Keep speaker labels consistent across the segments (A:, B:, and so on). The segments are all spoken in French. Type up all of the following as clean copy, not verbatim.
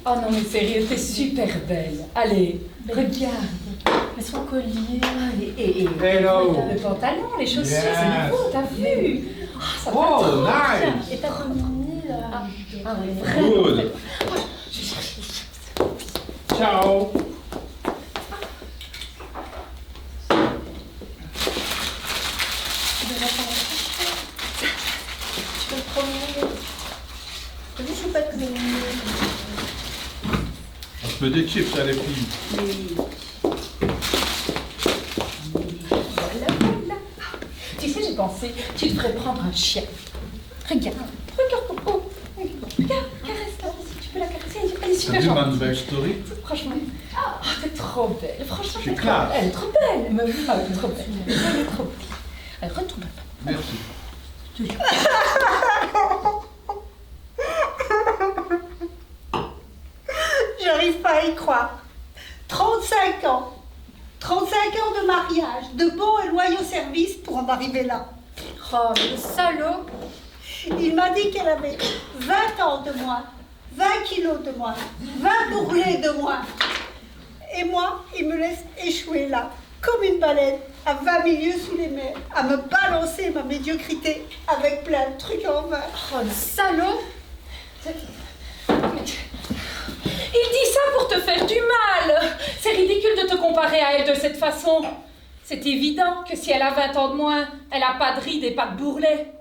A: Oh non, mais sérieux, t'es super belle. Allez, regarde. Mais son collier, et le pantalon, les chaussures, c'est nouveau, t'as vu? Ça va trop bien.
B: Nice.
A: Et t'as remis là. Ah oui,
B: Good. Ciao.
A: Tu peux te promener. T'as vu, je suis pas de
B: On se fait des chips à les filles.
A: Oui. Voilà. Tu sais, j'ai pensé, tu devrais prendre un chien. Regarde, Coco. Regarde, caresse-la aussi, tu peux la caresser, elle est
B: T'as
A: super
B: vu ma
A: gentille.
B: nouvelle story?
A: Franchement, t'es trop belle. Franchement,
B: Je suis
A: t'es trop
B: classe.
A: belle. Elle est trop belle. Elle est trop belle. Elle est trop belle. Elle retourne.
B: Merci.
C: J'arrive pas à y croire. 35 ans. 35 ans de mariage, de bons et loyaux services pour en arriver là.
A: Oh, le salaud.
C: Il m'a dit qu'elle avait 20 ans de moins, 20 kilos de moins, 20 bourrelets de moins. Et moi, il me laisse échouer là, comme une baleine, à 20 milieux sous les mers, à me balancer ma médiocrité avec plein de trucs en vain.
A: Oh, le salaud. Il dit ça pour te faire du mal. C'est ridicule de te comparer à elle de cette façon. C'est évident que si elle a 20 ans de moins, elle a pas de rides et pas de bourrelets.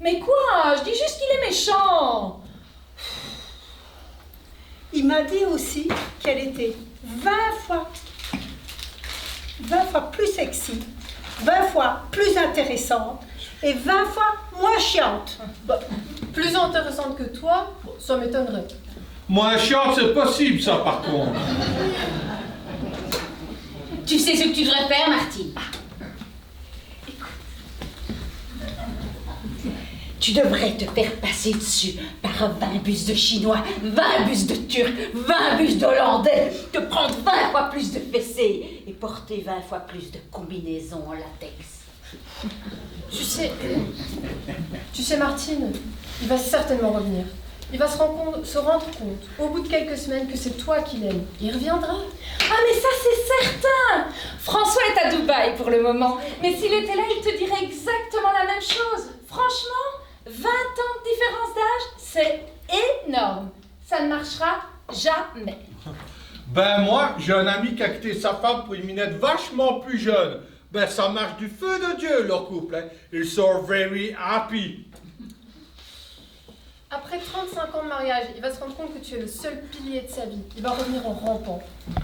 A: Mais quoi? Je dis juste qu'il est méchant.
C: Il m'a dit aussi qu'elle était 20 fois plus sexy, 20 fois plus intéressante et 20 fois moins chiante.
D: Bah, plus intéressante que toi, ça m'étonnerait.
B: Moins chiant, c'est possible ça par contre.
E: Tu sais ce que tu devrais faire, Martine? Tu devrais te faire passer dessus par 20 bus de Chinois, 20 bus de Turcs, 20 bus d'Hollandais, te prendre 20 fois plus de fessées et porter 20 fois plus de combinaisons en latex.
D: Tu sais, Martine, il va certainement revenir. Il va se rendre compte, au bout de quelques semaines, que c'est toi qu'il aime. Il reviendra.
A: Ah mais ça c'est certain. François est à Dubaï pour le moment. Mais s'il était là, il te dirait exactement la même chose. Franchement, 20 ans de différence d'âge, c'est énorme. Ça ne marchera jamais.
B: Ben moi, j'ai un ami qui a quitté sa femme pour une minette vachement plus jeune. Ben ça marche du feu de Dieu leur couple. Hein. Ils sont very happy.
D: Après 35 ans de mariage, il va se rendre compte que tu es le seul pilier de sa vie. Il va revenir en rampant.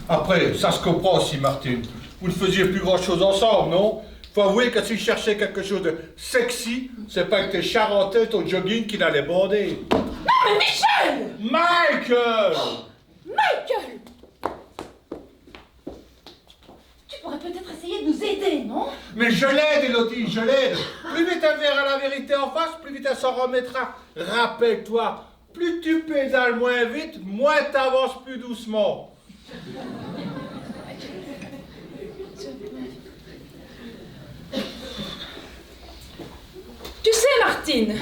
B: Après, ça se comprend aussi, Martine. Vous ne faisiez plus grand-chose ensemble, non? Faut avouer que si je cherchais quelque chose de sexy, c'est pas que tes charentais, ton jogging qui n'allait bander.
A: Non mais Michel!
B: Michael!
A: Michael! Tu pourrais peut-être essayer de nous aider, non?
B: Mais je l'aide, Élodie, je l'aide. Plus vite elle verra la vérité en face, plus vite elle s'en remettra. Rappelle-toi, plus tu pédales moins vite, moins t'avances plus doucement.
A: Tu sais, Martine,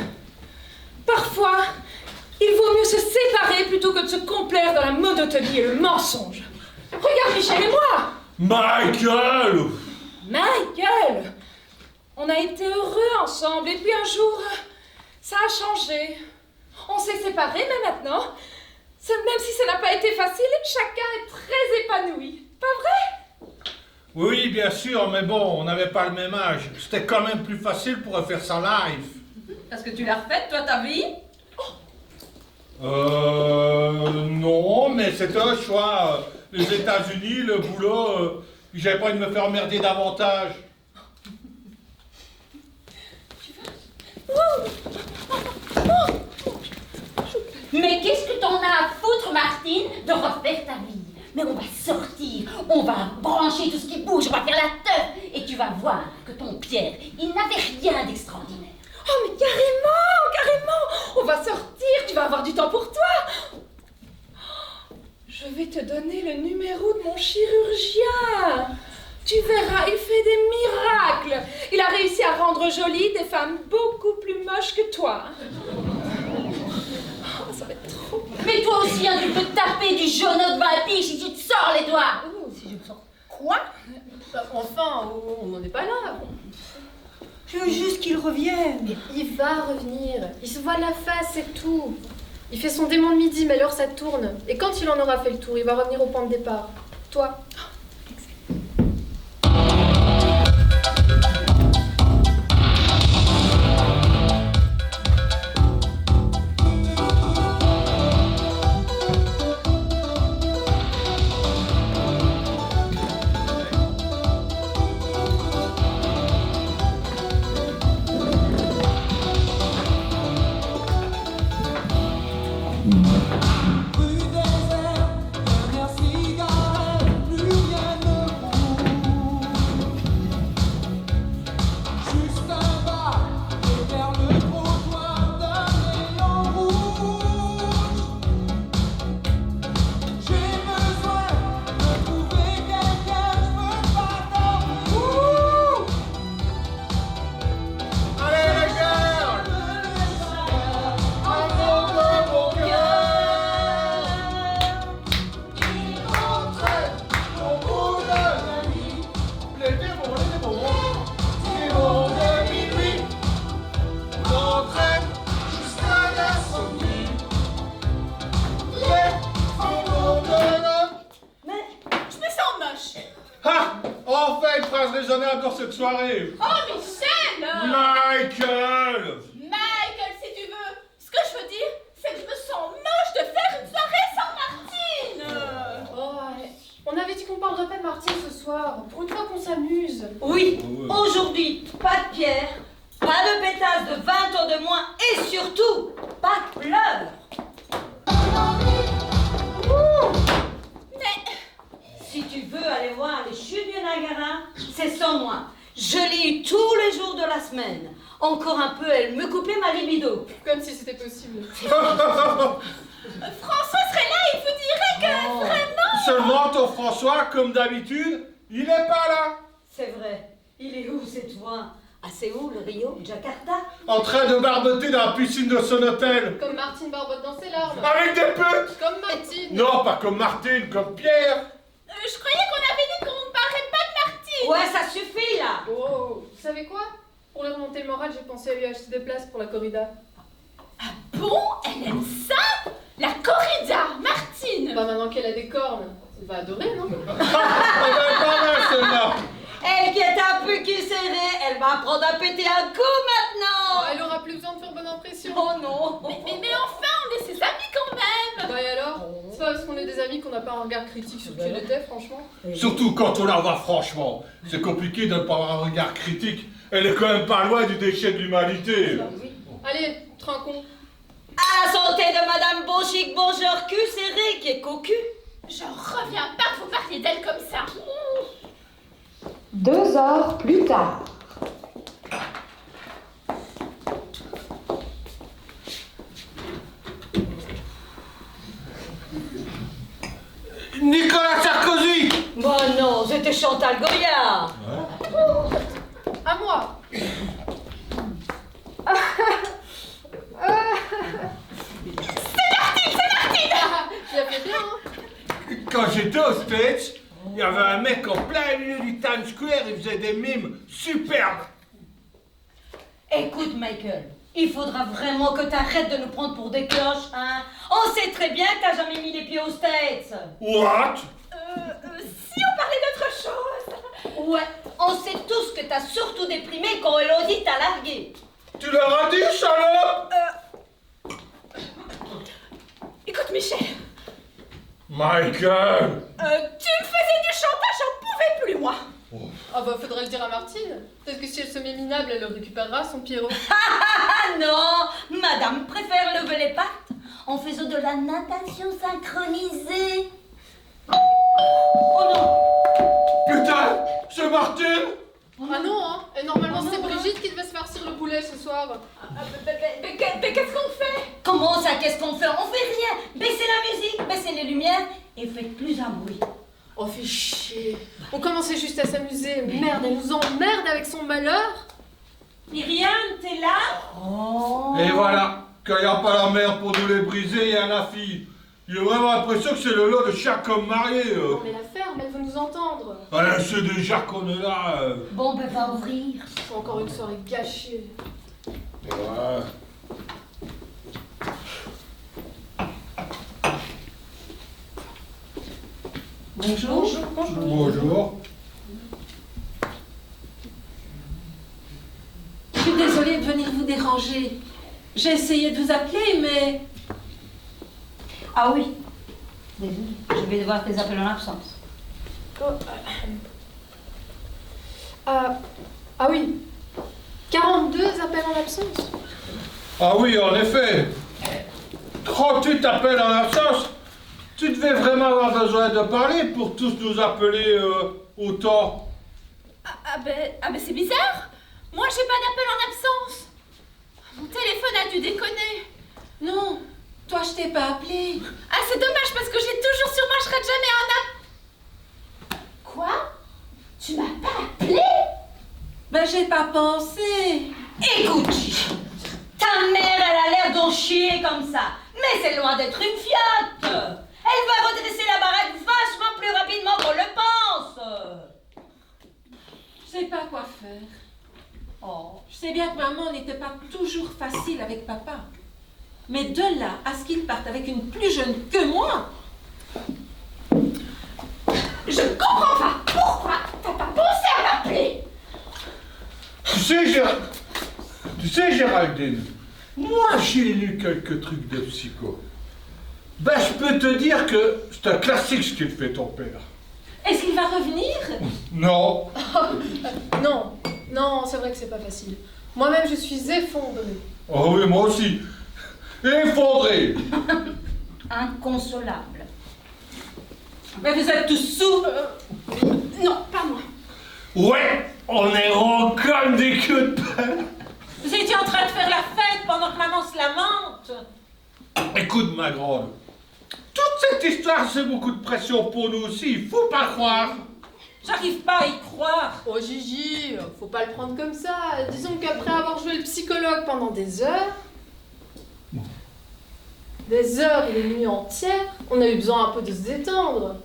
A: parfois, il vaut mieux se séparer plutôt que de se complaire dans la monotonie et le mensonge. Regarde Michel et moi!
B: Michael!
A: Michael! On a été heureux ensemble et puis un jour, ça a changé. On s'est séparés, mais maintenant, même si ça n'a pas été facile, chacun est très épanoui. Pas vrai?
B: Oui, bien sûr, mais bon, on n'avait pas le même âge. C'était quand même plus facile pour faire ça live.
E: Parce que tu l'as refaite, toi, ta vie?
B: Non, mais c'était un choix. Les États-Unis, le boulot, j'avais pas envie de me faire emmerder davantage.
E: Mais qu'est-ce que t'en as à foutre, Martine, de refaire ta vie? Mais on va sortir, on va brancher tout ce qui bouge, on va faire la teuf, et tu vas voir que ton Pierre, il n'avait rien d'extraordinaire.
A: Oh, mais carrément! On va sortir, tu vas avoir du temps pour toi! Je vais te donner le numéro de mon chirurgien! Tu verras, il fait des miracles! Il a réussi à rendre jolies des femmes beaucoup plus moches que toi.
E: Mais toi aussi, hein, tu peux te taper du jaune de vampire si tu te sors les doigts.
C: Si je me sens quoi?
D: Enfin, on n'en est pas là.
C: Je veux juste qu'il revienne.
D: Mais il va revenir. Il se voit la face, c'est tout. Il fait son démon de midi, mais alors ça tourne. Et quand il en aura fait le tour, il va revenir au point de départ. Toi.
B: Raisonnable dans cette soirée.
A: Oh, Michel!
B: Michael!
A: Michael, si tu veux. Ce que je veux dire, c'est que je me sens moche de faire une soirée sans Martine.
D: Oh, ouais. On avait dit qu'on parlerait pas de Martine ce soir. Pour une fois qu'on s'amuse.
E: Oui, aujourd'hui, pas de pierre, pas de pétasse de 20 ans de moins et surtout, pas de pleurs. Si tu veux aller voir les chutes du Niagara, c'est sans moi. Je l'ai eu tous les jours de la semaine. Encore un peu, elle me coupait ma libido.
D: Comme si c'était possible.
A: François serait là, il vous dirait que vraiment...
B: Seulement ton François, comme d'habitude, il est pas là.
E: C'est vrai. Il est où cette fois? À Séoul, Rio, Jakarta?
B: En train de barboter dans la piscine de son hôtel.
D: Comme Martine barbote dans ses larmes.
B: Avec des putes.
D: Comme Martine.
B: Non, pas comme Martine, comme Pierre.
A: Je croyais qu'on avait dit qu'on ne parlerait pas de Martine.
E: Ouais, ça suffit là.
D: Oh, vous savez quoi? Pour lui remonter le moral, j'ai pensé à lui acheter des places pour la corrida.
A: Ah bon? Elle aime ça? La corrida, Martine.
D: Bah maintenant qu'elle a des cornes, elle va adorer, non?
B: Ah ben, pas mal celle-là.
E: Elle qui est un peu cul serré, elle va apprendre à péter un coup maintenant.
D: Elle aura plus besoin de faire bonne impression.
E: Oh non.
A: Mais enfin, on est ses amis quand même.
D: Bah et alors? C'est pas parce qu'on est des amis qu'on n'a pas un regard critique sur qui elle était, franchement.
B: Surtout quand on la voit franchement. C'est compliqué de ne pas avoir un regard critique. Elle est quand même pas loin du déchet de l'humanité.
D: Allez, trinquons.
E: À la santé de Madame Bonchic, bonjour cul serré qui est cocu.
A: J'en reviens pas que vous parliez d'elle comme ça.
F: 2 heures plus tard.
B: Nicolas Sarkozy.
E: Bon non, c'était Chantal Goya.
D: À moi. Tu l'as fait bien, hein?
B: Quand j'étais aux States, il y avait un mec en plein milieu du Times Square, il faisait des mimes superbes.
E: Écoute Michael, il faudra vraiment que t'arrêtes de nous prendre pour des cloches, hein. On sait très bien que t'as jamais mis les pieds aux States.
B: What?
A: Si on parlait d'autre chose.
E: Ouais, on sait tous que t'as surtout déprimé quand Elodie t'a largué.
B: Tu leur as dit, salope?
A: Écoute, Michel,
B: Michael.
A: tu me faisais du chantage, j'en pouvais plus, moi.
D: Ah bah faudrait le dire à Martine. Peut-être que si elle se met minable, elle le récupérera, son Pierrot.
E: Ah non, madame préfère lever les pattes en faisant de la natation synchronisée. Oh non.
B: Putain, c'est Martine.
D: Ah non, hein. Et normalement c'est Brigitte qui devait se farcir le poulet ce soir.
A: Mais qu'est-ce qu'on fait?
E: Comment ça, qu'est-ce qu'on fait? On fait rien. Baissez la musique, baissez les lumières et faites plus un bruit.
D: Oh, fait chier. On commençait juste à s'amuser. Merde, elle nous emmerde avec son malheur.
E: Myriam, t'es là? Oh.
B: Et voilà, quand il n'y a pas la mer pour nous les briser, il y a la fille. J'ai vraiment l'impression que c'est le lot de chaque homme marié.
D: Non mais la ferme, elle veut nous entendre.
B: Ah, c'est déjà qu'on est là.
E: Bon, ben va ouvrir.
D: C'est encore une soirée gâchée.
B: Ouais.
E: Bonjour.
B: Bonjour.
F: Je suis désolée de venir vous déranger. J'ai essayé de vous appeler, mais...
E: Ah oui. Désolée, je vais devoir tes appels en absence.
D: Ah oui. 42 appels en absence.
B: Ah oui, en effet. 38 appels en absence. Tu devais vraiment avoir besoin de parler pour tous nous appeler autant.
A: Ah ben c'est bizarre. Moi, j'ai pas d'appel en absence. Mon téléphone a dû déconner.
F: Non, toi, je t'ai pas appelé.
A: Ah, c'est dommage parce que j'ai toujours sur moi, je rate jamais un appel. Quoi? Tu m'as pas appelé?
F: Ben, j'ai pas pensé.
E: Écoute, Gigi, ta mère, elle a l'air d'en chier comme ça. Mais c'est loin d'être une fiotte. Elle va redresser la baraque vachement plus rapidement qu'on le pense.
F: Je sais pas quoi faire.
E: Oh.
F: Je sais bien que maman n'était pas toujours facile avec papa. Mais de là à ce qu'il parte avec une plus jeune que moi...
A: Je comprends pas. Pourquoi t'as pas pensé à m'appeler?
B: Tu sais, Géraldine, moi j'ai lu quelques trucs de psycho. Ben, je peux te dire que c'est un classique ce qu'il fait ton père.
F: Est-ce qu'il va revenir?
B: Non.
D: Non, c'est vrai que c'est pas facile. Moi-même, je suis effondrée.
B: Oh oui, moi aussi. Effondré.
E: Inconsolable.
F: Mais vous êtes tous sous.
A: Non, pas moi.
B: Ouais, on est rond comme des queues de pelle.
F: Vous étiez en train de faire la fête pendant que maman se lamente.
B: Écoute, ma grande, toute cette histoire, c'est beaucoup de pression pour nous aussi, il faut pas croire.
F: J'arrive pas à y croire.
D: Oh Gigi, faut pas le prendre comme ça. Disons qu'après avoir joué le psychologue pendant des heures et des nuits entières, on a eu besoin un peu de se détendre.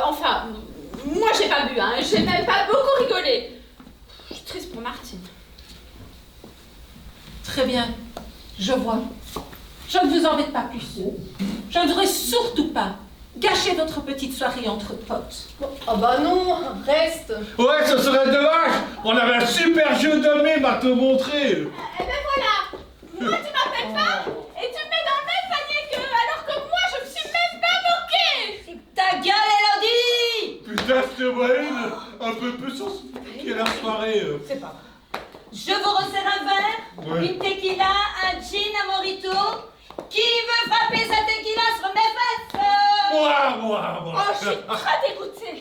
A: Enfin, moi j'ai pas bu, hein. J'ai même pas beaucoup rigolé. Je suis triste pour Martine.
F: Très bien, je vois. Je ne vous embête pas plus. Je ne voudrais surtout pas gâcher votre petite soirée entre potes.
D: Ah bah non, reste.
B: Ouais, ce serait dommage, on avait un super jeu de mime à te montrer.
A: Eh ben voilà. Moi tu m'appelles pas et tu me mets dans le même panier qu'eux alors que moi je me suis même pas moquée.
E: Ta gueule, Elodie!
B: Putain, je te vois un peu plus sur ce qu'est la soirée.
E: C'est pas vrai. Je vous resserre un verre,
B: Ouais.
E: une tequila, un gin, un mojito. Qui veut frapper sa tequila sur mes fesses?
B: Moi.
A: Oh, je suis très dégoûtée.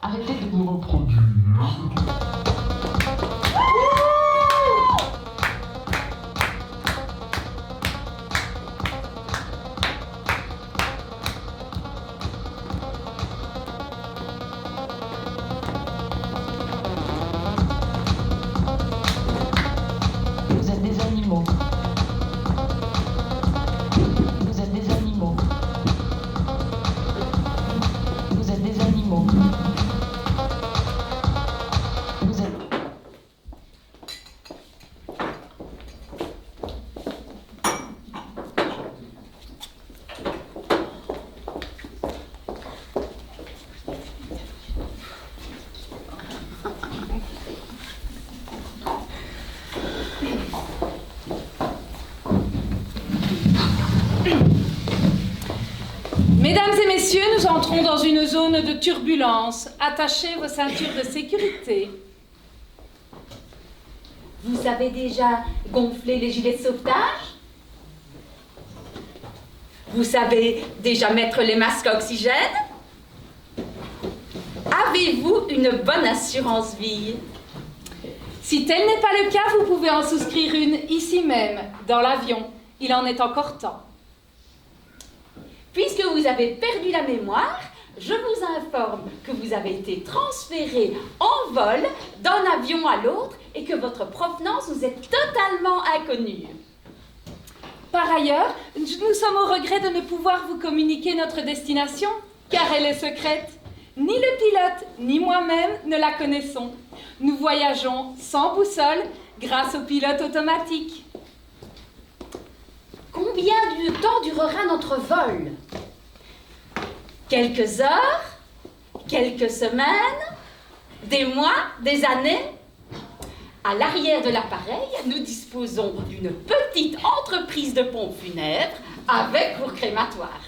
G: Arrêtez de vous reproduire. Vous êtes des animaux. Vous êtes des animaux. Vous êtes des animaux. Vous êtes...
A: Mesdames et messieurs, nous entrons dans une zone de turbulence. Attachez vos ceintures de sécurité.
E: Vous avez déjà gonflé les gilets de sauvetage? Vous savez déjà mettre les masques à oxygène? Avez-vous une bonne assurance vie?
A: Si tel n'est pas le cas, vous pouvez en souscrire une ici même, dans l'avion. Il en est encore temps.
E: Puisque vous avez perdu la mémoire, je vous informe que vous avez été transféré en vol d'un avion à l'autre et que votre provenance vous est totalement inconnue.
A: Par ailleurs, nous sommes au regret de ne pouvoir vous communiquer notre destination, car elle est secrète. Ni le pilote, ni moi-même ne la connaissons. Nous voyageons sans boussole grâce au pilote automatique.
E: Combien de temps durera notre vol? Quelques heures? Quelques semaines? Des mois? Des années? À l'arrière de l'appareil, nous disposons d'une petite entreprise de pompes funèbres avec four crématoire.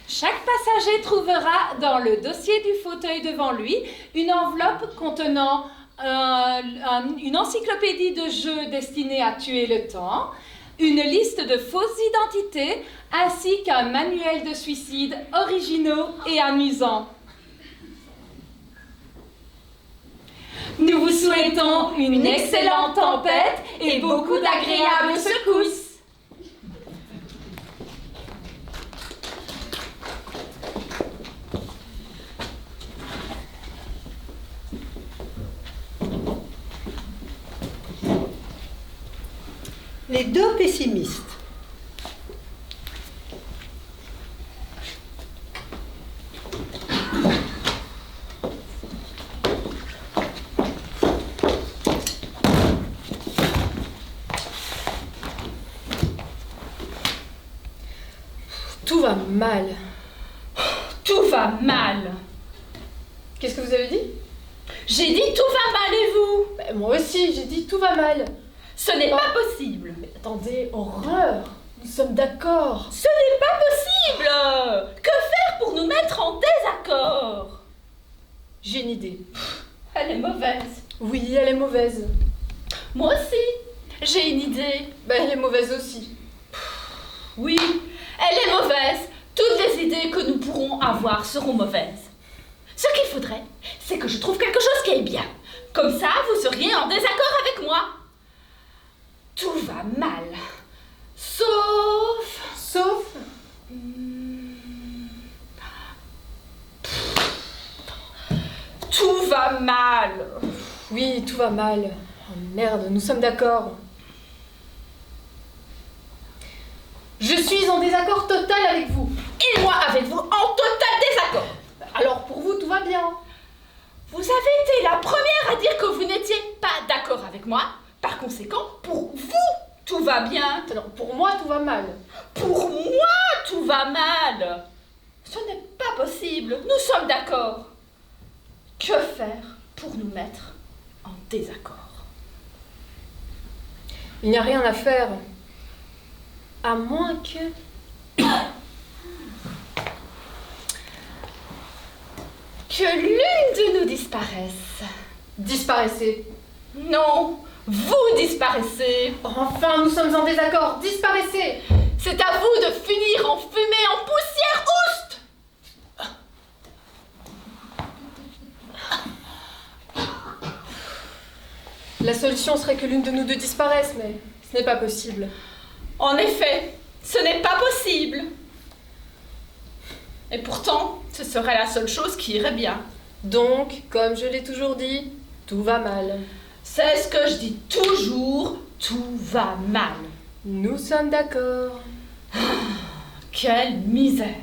A: Chaque passager trouvera dans le dossier du fauteuil devant lui une enveloppe contenant une encyclopédie de jeux destinés à tuer le temps, une liste de fausses identités ainsi qu'un manuel de suicide originaux et amusants. Nous vous souhaitons une excellente tempête et beaucoup d'agréables secousses.
C: Les deux pessimistes.
D: Tout va mal.
E: Tout va mal.
D: Qu'est-ce que vous avez dit?
E: J'ai dit tout va mal et vous?
D: Ben, moi aussi, j'ai dit tout va mal.
E: Ce n'est pas possible.
D: Mais attendez, horreur! Nous sommes d'accord.
E: Ce n'est pas possible. Que faire pour nous mettre en désaccord?
D: J'ai une idée.
E: Elle est mauvaise.
D: Oui, elle est mauvaise.
E: Moi aussi, j'ai une idée.
D: Ben, elle est mauvaise aussi.
E: Oui, elle est mauvaise. Toutes les idées que nous pourrons avoir seront mauvaises. Ce qu'il faudrait, c'est que je trouve quelque chose qui est bien. Comme ça, vous seriez en désaccord avec moi. Tout va mal. Sauf... Tout va mal.
D: Oui, tout va mal. Oh merde, nous sommes d'accord. Je suis en désaccord total avec vous.
E: Et moi avec vous, en total désaccord.
D: Alors pour vous, tout va bien.
E: Vous avez été la première à dire que vous n'étiez pas d'accord avec moi. Par conséquent, pour vous, tout va bien.
D: Alors, pour moi, tout va mal.
E: Pour moi, tout va mal. Ce n'est pas possible. Nous sommes d'accord. Que faire pour nous mettre en désaccord?
D: Il n'y a rien à faire. À moins que...
E: Que l'une de nous disparaisse.
D: Disparaissez.
E: Non, vous disparaissez.
D: Enfin, nous sommes en désaccord. Disparaissez.
E: C'est à vous de finir en fumée, en poussière, oust.
D: La solution serait que l'une de nous deux disparaisse, mais ce n'est pas possible.
E: En effet, ce n'est pas possible. Et pourtant, ce serait la seule chose qui irait bien.
D: Donc, comme je l'ai toujours dit, tout va mal.
E: C'est ce que je dis toujours, tout va mal.
D: Nous sommes d'accord.
E: Quelle misère.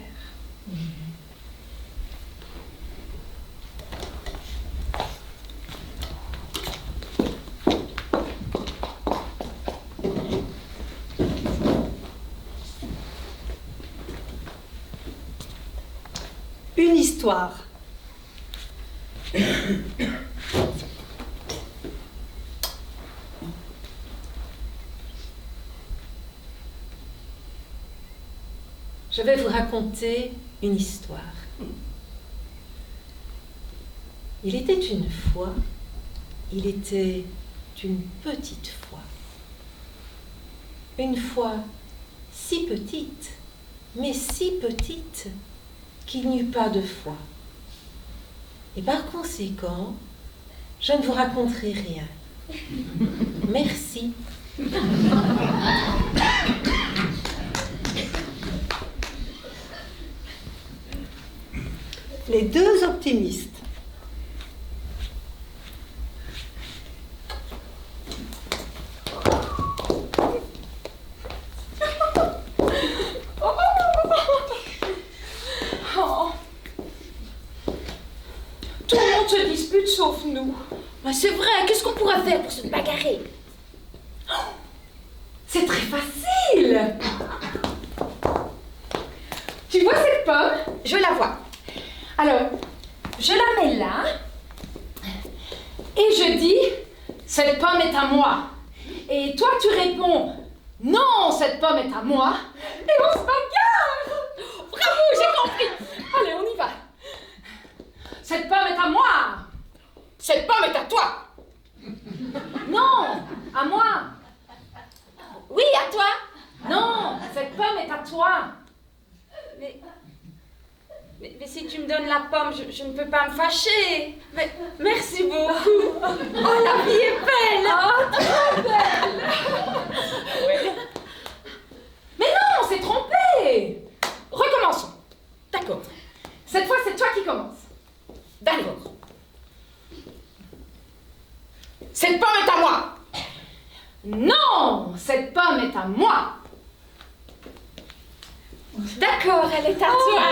C: Une histoire.
F: Je vais vous raconter une histoire. Il était une fois, il était une petite fois. Une fois si petite, mais si petite qu'il n'y eut pas de foi. Et par conséquent, je ne vous raconterai rien. Merci.
C: Les deux optimistes.
A: te dispute sauf nous.
E: Mais c'est vrai, qu'est-ce qu'on pourrait faire pour se bagarrer?
A: C'est très facile. Tu vois cette pomme?
E: Je la vois.
A: Alors, je la mets là. Et je dis, cette pomme est à moi. Et toi, tu réponds, non, cette pomme est à moi. Et on se bagarre.
E: Bravo, j'ai compris.
A: Allez, on y va. Cette pomme est à moi.
E: Cette pomme est à toi.
A: Non, à moi.
E: Oui, à toi.
A: Non, cette pomme est à toi.
E: Mais si tu me donnes la pomme, je ne peux pas me fâcher. Mais merci beaucoup. Oh, la vie est belle.
A: Ah, très belle. Mais non, on s'est trompé. Recommençons.
E: D'accord.
A: Cette fois, c'est toi qui commences.
E: D'accord. Cette pomme est à moi.
A: Non, cette pomme est à moi.
E: D'accord, elle est à toi.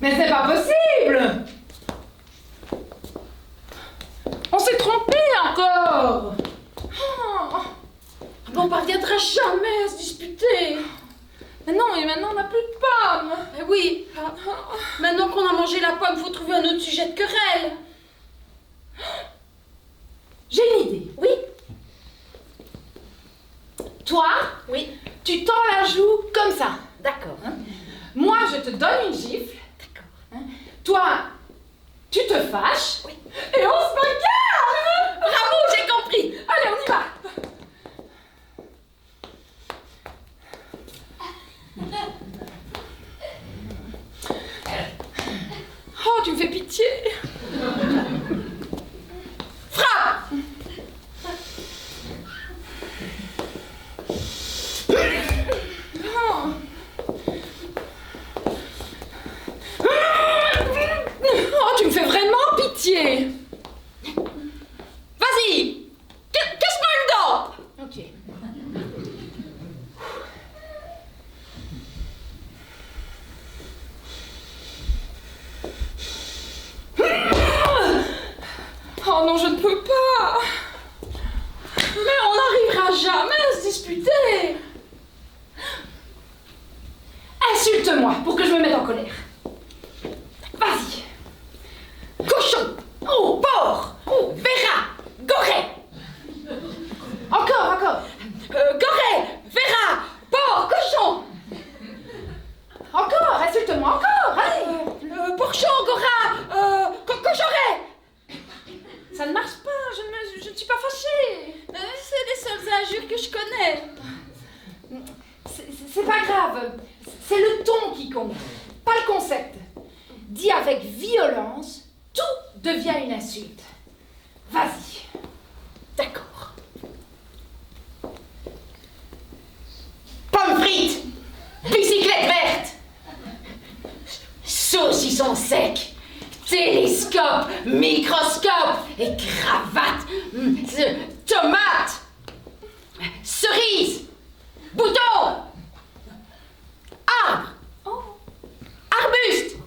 A: Mais c'est pas possible. On s'est trompé encore.
E: On parviendra jamais à se disputer.
A: Mais non, et maintenant on n'a plus de pommes.
E: Eh oui. Maintenant qu'on a mangé la pomme, il faut trouver un autre sujet de querelle.
A: J'ai une idée.
E: Oui.
A: Toi,
E: Oui.
A: tu tends la joue comme ça.
E: D'accord.
A: Moi, je te donne une gifle.
E: D'accord.
A: Toi, tu te fâches.
E: Oui.
A: Et on se bagarre.
E: Bravo, j'ai compris.
A: Allez, on y va. Oh, tu me fais pitié.
E: Frappe.
A: Oh, tu me fais vraiment pitié.
E: Vas-y. Casse-moi une dent.
A: Ok. Oh non, je ne peux pas. Mais on n'arrivera jamais à se disputer. Insulte-moi pour que je me mette en colère. Vas-y.
E: Cochon. Oh, porc. Oh, verra. Goret.
A: Encore.
E: Goret. Verra. Porc. Cochon.
A: Encore, insulte-moi encore. Allez.
E: Porchon. Gora. Cochoret.
A: Ça ne marche pas, je ne suis pas fâchée.
E: C'est les seules injures que je connais.
A: C'est pas grave, c'est le ton qui compte, pas le concept. Dit avec violence, tout devient une insulte. Vas-y.
E: D'accord. Pommes frites. Bicyclette verte. Saucisson sec. Télescope, microscope et cravate, tomate, cerise, bouton, arbre, arbuste,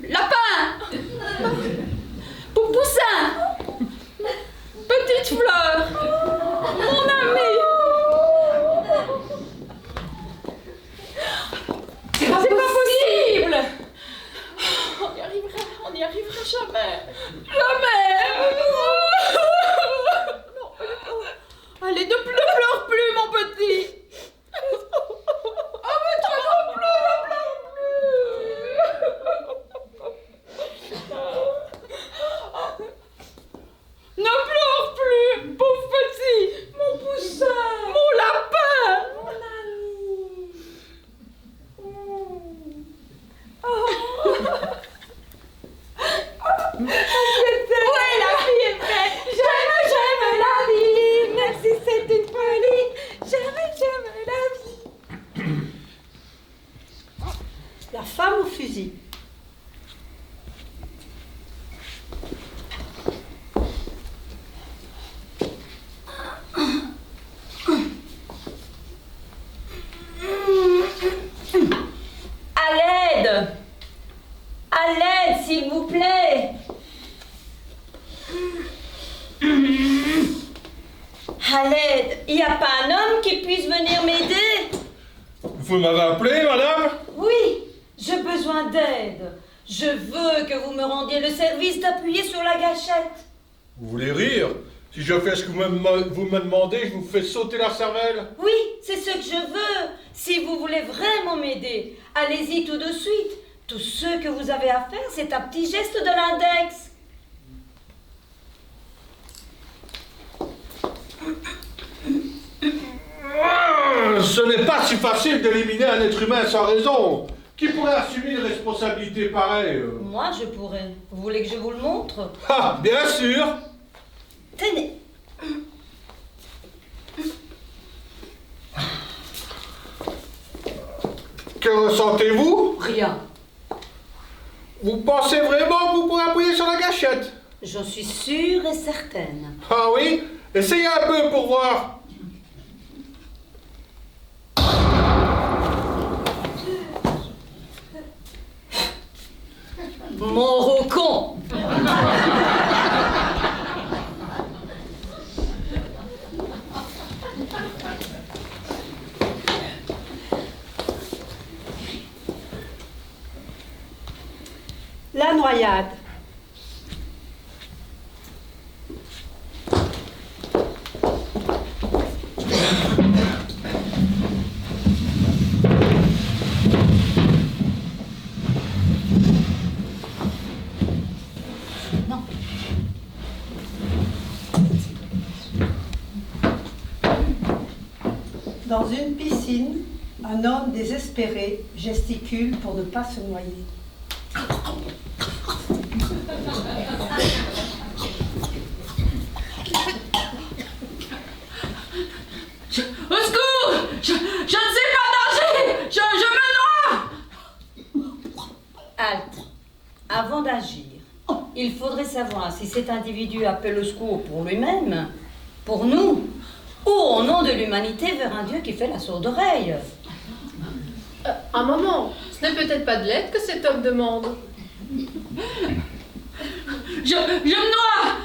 E: lapin, poussin, petite fleur, mon ami.
A: C'est pas possible.
C: La femme au fusil.
E: À l'aide! À l'aide, s'il vous plaît! À l'aide! Il n'y a pas un homme qui puisse venir m'aider?
B: Vous m'avez appelé, madame?
E: Oui, j'ai besoin d'aide. Je veux que vous me rendiez le service d'appuyer sur la gâchette.
B: Vous voulez rire? Si je fais ce que vous me demandez, je vous fais sauter la cervelle?
E: Oui, c'est ce que je veux. Si vous voulez vraiment m'aider, allez-y tout de suite. Tout ce que vous avez à faire, c'est un petit geste de l'index.
B: Ce n'est pas si facile d'éliminer un être humain sans raison. Qui pourrait assumer une responsabilité pareille?
E: Moi, je pourrais. Vous voulez que je vous le montre?
B: Ah, bien sûr.
E: Tenez.
B: Que ressentez-vous?
E: Rien.
B: Vous pensez vraiment que vous pourrez appuyer sur la gâchette?
E: J'en suis sûre et certaine.
B: Ah oui? Essayez un peu pour voir.
E: Mon rocon!
C: La noyade. Dans une piscine, un homme désespéré gesticule pour ne pas se noyer.
A: Au secours! Je ne sais pas nager! Je me noie!
E: Halte. Avant d'agir, il faudrait savoir si cet individu appelle au secours pour lui-même, pour nous, ou au nom de l'humanité vers un Dieu qui fait la sourde oreille.
D: Un moment, ce n'est peut-être pas de l'aide que cet homme demande.
A: Je me noie!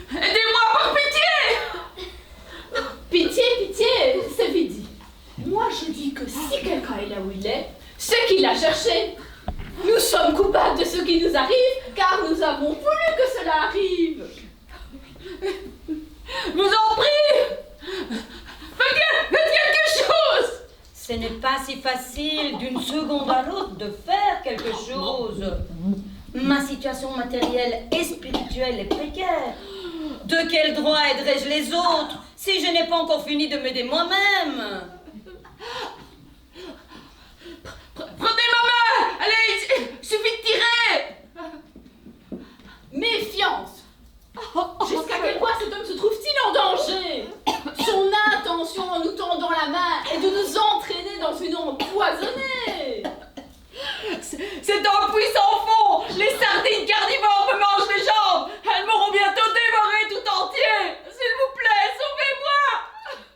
A: Aidez-moi par pitié!
H: Pitié, pitié, c'est vite dit. Moi, je dis que si quelqu'un est là où il est, c'est qu'il l'a cherché. Nous sommes coupables de ce qui nous arrive, car nous avons voulu que cela arrive.
A: Vous en prie! Faites quelque chose!
E: Ce n'est pas si facile d'une seconde à l'autre de faire quelque chose. Ma situation matérielle et spirituelle est précaire. De quel droit aiderais-je les autres si je n'ai pas encore fini de m'aider moi-même?
A: Prenez ma main! Allez, il suffit de tirer!
H: Méfiance. Jusqu'à quel point cet homme se trouve-t-il en danger? Son intention en nous tendant la main est de nous entraîner dans une eau empoisonnée.
A: C'est un puissant fond! Les sardines carnivores me mangent les jambes! Elles m'auront bientôt dévoré tout entier! S'il vous plaît, sauvez-moi!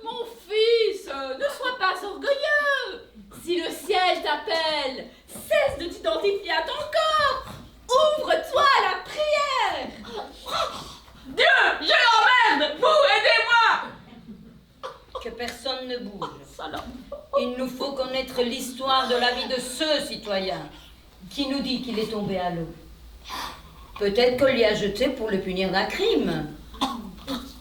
H: Mon fils, ne sois pas orgueilleux. Si le ciel t'appelle, cesse de t'identifier à ton corps. Ouvre-toi à la prière.
A: Dieu, je l'emmerde! Vous, aidez-moi!
E: Que personne ne bouge. Il nous faut connaître l'histoire de la vie de ce citoyen qui nous dit qu'il est tombé à l'eau. Peut-être qu'on l'y a jeté pour le punir d'un crime.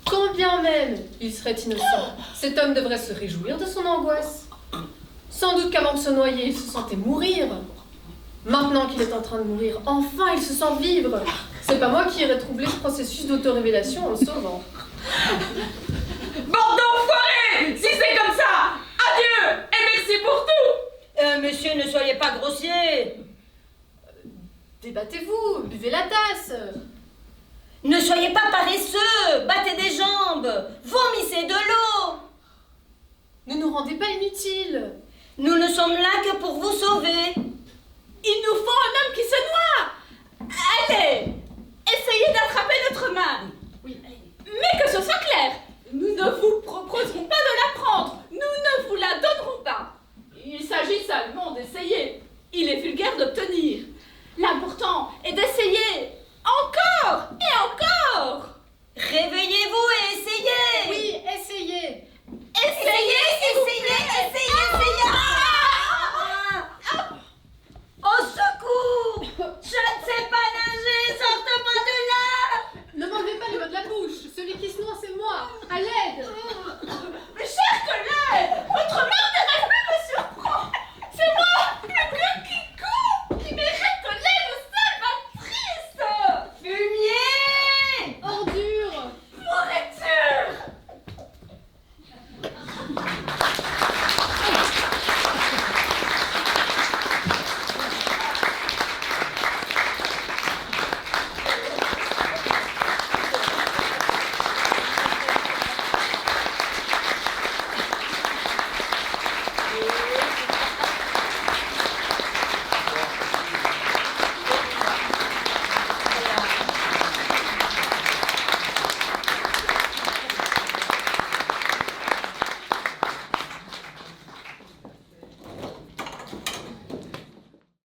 D: Quand bien même il serait innocent, cet homme devrait se réjouir de son angoisse. Sans doute qu'avant de se noyer, il se sentait mourir. Maintenant qu'il est en train de mourir, enfin il se sent vivre. C'est pas moi qui irai troubler ce processus d'autorévélation en le sauvant.
A: Bande d'enfoirés! Si c'est comme ça, adieu et merci pour tout!
E: Monsieur, ne soyez pas grossier.
D: Débattez-vous, buvez la tasse.
E: Ne soyez pas paresseux, battez des jambes, vomissez de l'eau.
D: Ne nous rendez pas inutiles.
E: Nous ne sommes là que pour vous sauver.
H: il est vulgaire d'obtenir